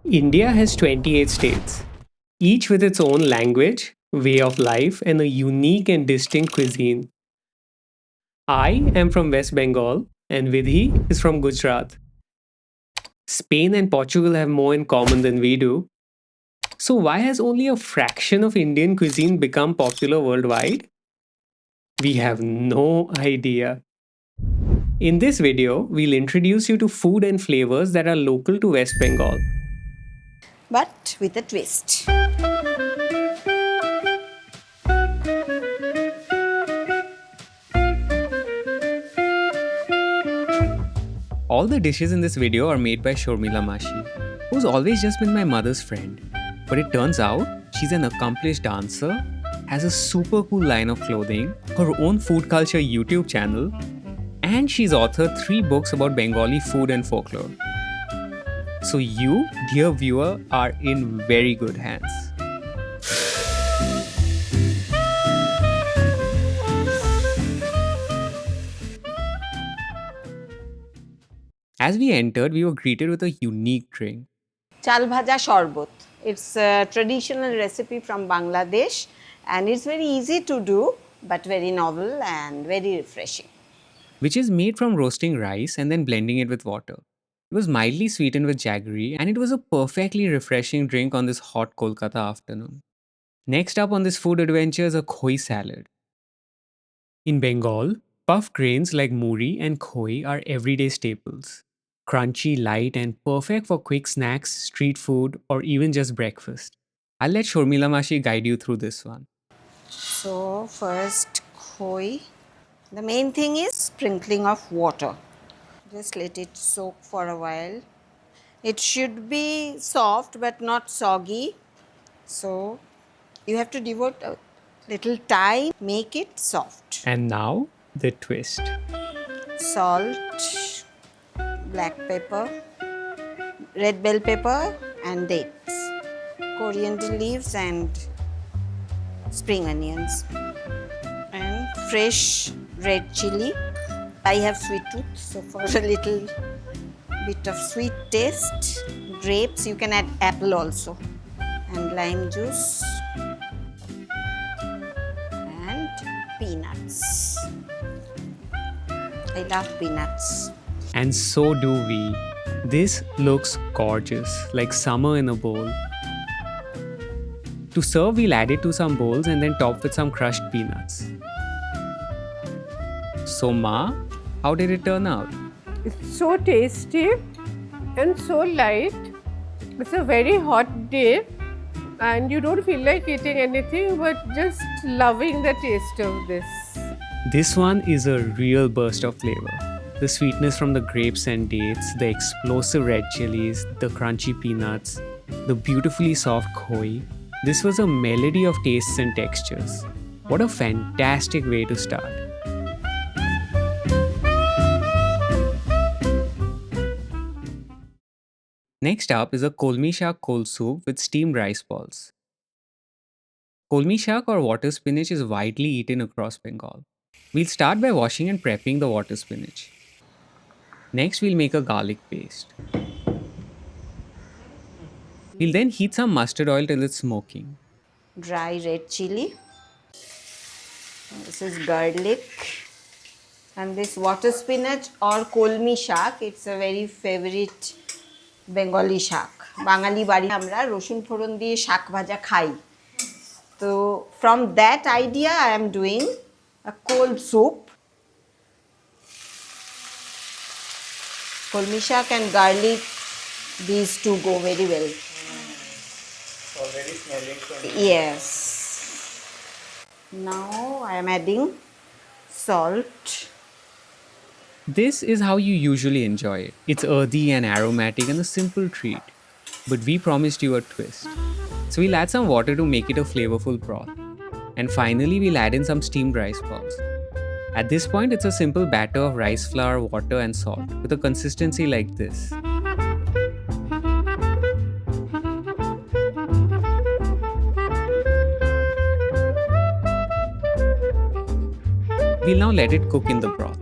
India has 28 states, each with its own language, way of life, and a unique and distinct cuisine. I am from West Bengal, and Vidhi is from Gujarat. Spain and Portugal have more in common than we do. So, why has only a fraction of Indian cuisine become popular worldwide? We have no idea. In this video, we'll introduce you to food and flavors that are local to West Bengal. but with a twist. All the dishes in this video are made by Shormila Mashi, who's always just been my mother's friend. But it turns out she's an accomplished dancer, has a super cool line of clothing, her own food culture YouTube channel, and she's authored 3 books about Bengali food and folklore. So you, dear viewer, are in very good hands. As we entered, we were greeted with a unique drink. Chaal Bhaja Shorbot. It's a traditional recipe from Bangladesh and it's very easy to do but very novel and very refreshing. Which is made from roasting rice and then blending it with water. It was mildly sweetened with jaggery and it was a perfectly refreshing drink on this hot Kolkata afternoon. Next up on this food adventure is a Khoi salad. In Bengal, puff grains like muri and Khoi are everyday staples. Crunchy, light, and perfect for quick snacks, street food, or even just breakfast. I'll let Shormila Mashi guide you through this one. So first khoi. The main thing is sprinkling of water. Just let it soak for a while. It should be soft but not soggy. So you have to devote a little time, make it soft. And now, the twist. Salt, black pepper, red bell pepper and dates, coriander leaves and spring onions and fresh red chili. I have sweet tooth, so for a little bit of sweet taste, grapes, you can add apple also, and lime juice and peanuts. I love peanuts. And so do we. This looks gorgeous, like summer in a bowl. To serve, we'll add it to some bowls and then top with some crushed peanuts. So, Ma, how did it turn out? It's so tasty and so light. It's a very hot day and you don't feel like eating anything but just loving the taste of this. This one is a real burst of flavor. The sweetness from the grapes and dates, the explosive red chilies, the crunchy peanuts, the beautifully soft khoi. This was a melody of tastes and textures. What a fantastic way to start. Next up is a Kolmi Shaak cold soup with steamed rice balls. Kolmi Shaak or water spinach is widely eaten across Bengal. We'll start by washing and prepping the water spinach. Next, we'll make a garlic paste. We'll then heat some mustard oil till it's smoking. Dry red chili. This is garlic. And this water spinach or Kolmi Shaak, it's a very favorite Bengali Shaak. Bangali bari amra roshun foron diye Shaak bhaja khai. So from that idea I am doing a cold soup. Kolmi Shaak and garlic, these two go very well. Already smelling from Yes. Now I am adding salt. This is how you usually enjoy it. It's earthy and aromatic and a simple treat. But we promised you a twist. So we'll add some water to make it a flavorful broth. And finally, we'll add in some steamed rice balls. At this point, it's a simple batter of rice flour, water, and salt with a consistency like this. We'll now let it cook in the broth.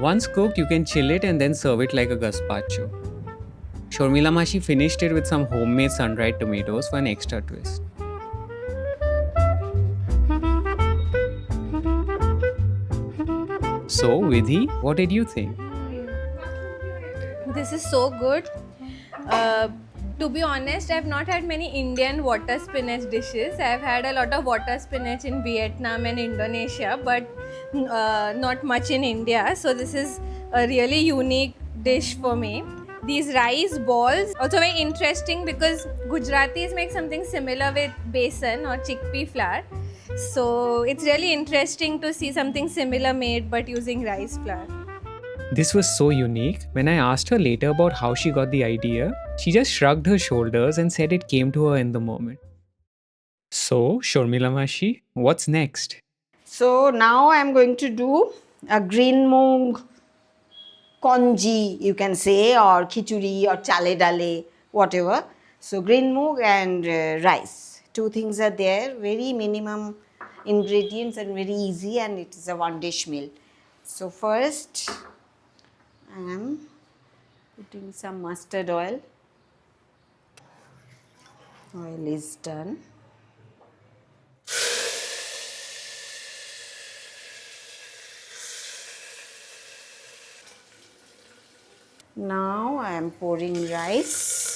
Once cooked, you can chill it and then serve it like a gazpacho. Shormila Mashi finished it with some homemade sun-dried tomatoes for an extra twist. So, Vidhi, what did you think? This is so good. Uh, to be honest, I've not had many Indian water spinach dishes. I've had a lot of water spinach in Vietnam and Indonesia, but not much in India. So this is a really unique dish for me. These rice balls also very interesting because Gujaratis make something similar with besan or chickpea flour. So it's really interesting to see something similar made but using rice flour. This was so unique. When I asked her later about how she got the idea, she just shrugged her shoulders and said it came to her in the moment. So, Shormila Mashi, what's next? So now I'm going to do a green mung congee, you can say, or khichuri or chale dale, whatever. So green mung and rice. Two things are there, very minimum ingredients and very easy, and it is a one dish meal. So first I am putting some mustard oil. Oil is done. Now I am pouring rice.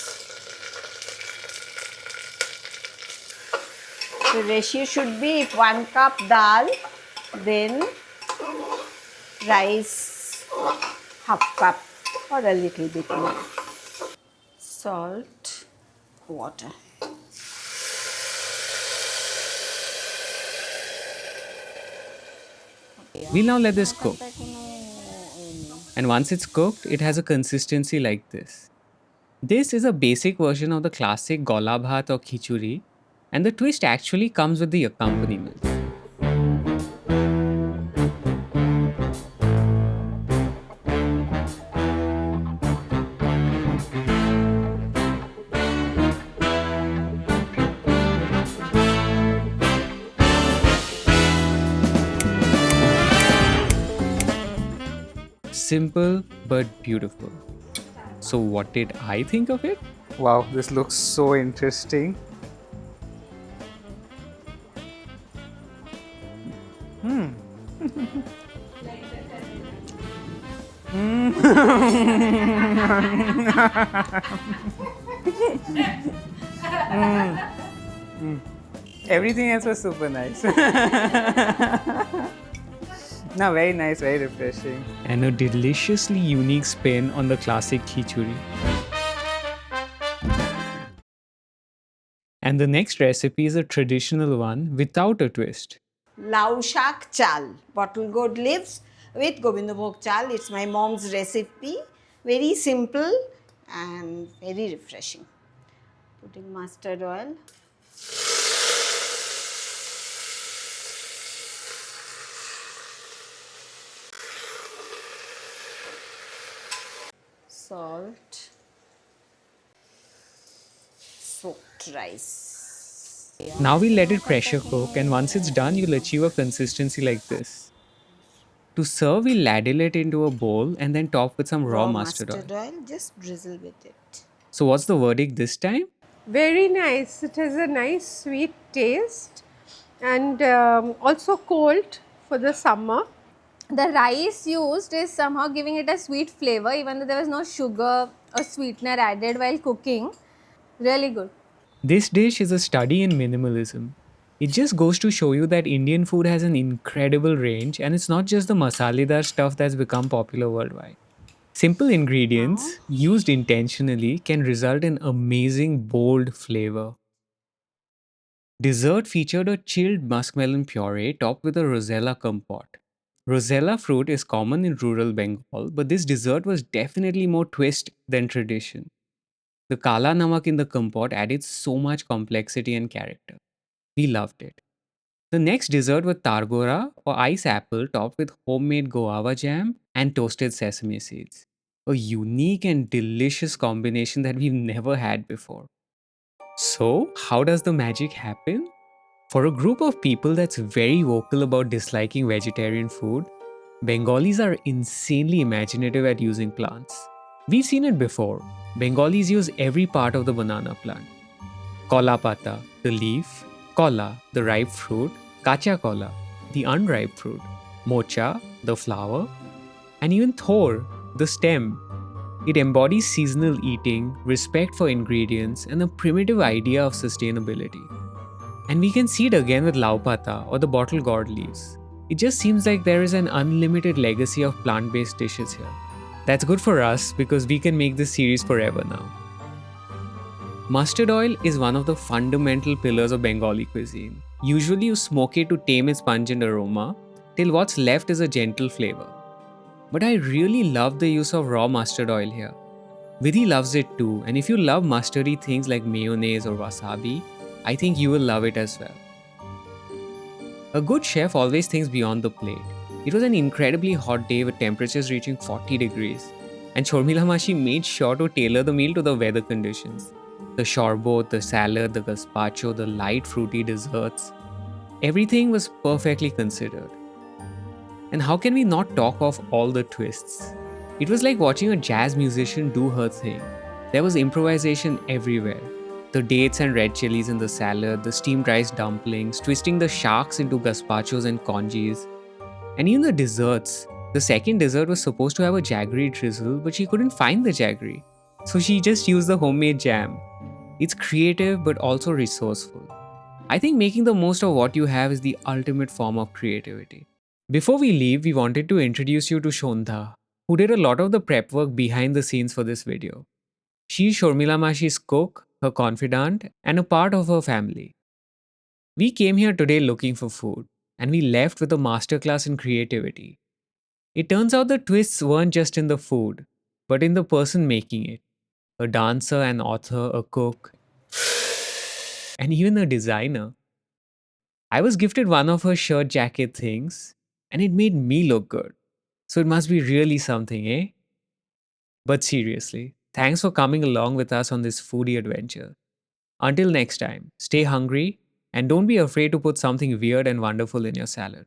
The ratio should be if 1 cup dal, then rice half cup or a little bit more. Salt, water. We'll now let this cook. And once it's cooked, it has a consistency like this. This is a basic version of the classic gola bhat or khichuri, and the twist actually comes with the accompaniment. Simple but beautiful. So, what did I think of it? Wow, this looks so interesting. Everything else was super nice. No, very nice, very refreshing. And a deliciously unique spin on the classic khichuri. And the next recipe is a traditional one without a twist. Lau Shaak Chaal, bottle gourd leaves with Govindabhog Chaal. It's my mom's recipe. Very simple and very refreshing. Putting mustard oil. Salt. Soaked rice. Now we'll let it pressure cook, and once it's done, you'll achieve a consistency like this. To serve, we'll ladle it into a bowl and then top with some raw mustard oil. Just drizzle with it. So, what's the verdict this time? Very nice. It has a nice sweet taste and also cold for the summer. The rice used is somehow giving it a sweet flavor even though there was no sugar or sweetener added while cooking. Really good. This dish is a study in minimalism. It just goes to show you that Indian food has an incredible range, and it's not just the masaledar stuff that's become popular worldwide. Simple ingredients used intentionally can result in amazing bold flavor. Dessert featured a chilled muskmelon puree topped with a rosella compote. Rosella fruit is common in rural Bengal, but this dessert was definitely more twist than tradition. The kala namak in the compote added so much complexity and character. We loved it. The next dessert was targora or ice apple topped with homemade guava jam and toasted sesame seeds. A unique and delicious combination that we've never had before. So, how does the magic happen? For a group of people that's very vocal about disliking vegetarian food, Bengalis are insanely imaginative at using plants. We've seen it before. Bengalis use every part of the banana plant. Kola pata, the leaf; kola, the ripe fruit; kacha kola, the unripe fruit; mocha, the flower; and even thor, the stem. It embodies seasonal eating, respect for ingredients, and a primitive idea of sustainability. And we can see it again with laupata or the bottle gourd leaves. It just seems like there is an unlimited legacy of plant based dishes here. That's good for us because we can make this series forever now. Mustard oil is one of the fundamental pillars of Bengali cuisine. Usually, you smoke it to tame its pungent aroma, till what's left is a gentle flavor. But I really love the use of raw mustard oil here. Vidhi loves it too, and if you love mustardy things like mayonnaise or wasabi, I think you will love it as well. A good chef always thinks beyond the plate. It was an incredibly hot day with temperatures reaching 40 degrees, and Shormila Mashi made sure to tailor the meal to the weather conditions. The shorbot, the salad, the gazpacho, the light fruity desserts, everything was perfectly considered. And how can we not talk of all the twists? It was like watching a jazz musician do her thing. There was improvisation everywhere. The dates and red chilies in the salad, the steamed rice dumplings, twisting the sharks into gazpachos and congees, and even the desserts. The second dessert was supposed to have a jaggery drizzle, but she couldn't find the jaggery. So she just used the homemade jam. It's creative but also resourceful. I think making the most of what you have is the ultimate form of creativity. Before we leave, we wanted to introduce you to Shondha, who did a lot of the prep work behind the scenes for this video. She's Shormila Mashi's cook, her confidant, and a part of her family. We came here today looking for food, and we left with a masterclass in creativity. It turns out the twists weren't just in the food, but in the person making it: a dancer, an author, a cook, and even a designer. I was gifted one of her shirt jacket things, and it made me look good. So it must be really something, eh? But seriously, thanks for coming along with us on this foodie adventure. Until next time, stay hungry and don't be afraid to put something weird and wonderful in your salad.